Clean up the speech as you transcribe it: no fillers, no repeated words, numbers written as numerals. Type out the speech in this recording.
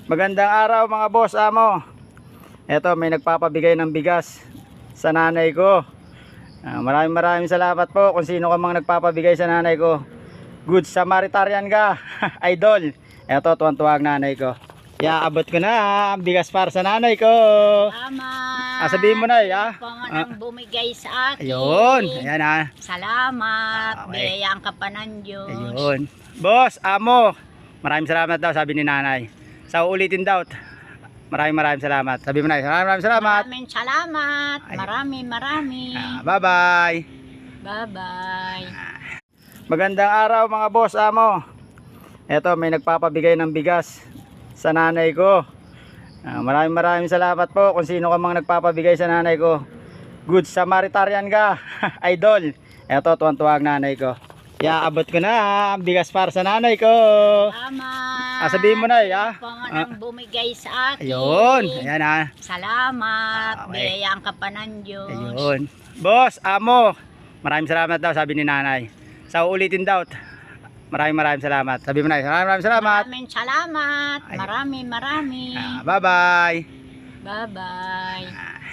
Magandang araw mga boss amo. Eto, may nagpapabigay ng bigas sa nanay ko. Maraming salamat po kung sino ka mang nagpapabigay sa nanay ko. Good Samaritan ka, idol. Eto, tuwan-tuwa ang nanay ko. Iaabot ko na ang bigas para sa nanay ko. Salamat. Sabihin mo na Panganang bumigay sa akin. Ayun, ayan Salamat. Okay. Biyayaan ka pa ng Diyos. Ayun. Boss, amo. Maraming salamat daw, sabi ni nanay. Sa ulitin daw. Maraming salamat. Sabi mo na, maraming salamat. Maraming salamat. Marami. Bye-bye. Bye-bye. Magandang araw mga boss amo. Eto, may nagpapabigay ng bigas sa nanay ko. Maraming salamat po kung sino ka mang nagpapabigay sa nanay ko. Good Samaritan ka, idol. Eto, tuwan-tuwa ang nanay ko. Iaabot ko na ang bigas para sa nanay ko. Salamat. Sabihin mo na Panganang bumigay sa akin. Ayun, ayan Salamat. Okay. Biyayaan ka pa ng Diyos. Ayun. Boss, amo. Maraming salamat daw, sabi ni nanay. Sa ulitin daw. Maraming salamat. Sabi mo na, maraming salamat. Maraming salamat. Marami. Bye-bye. Bye-bye.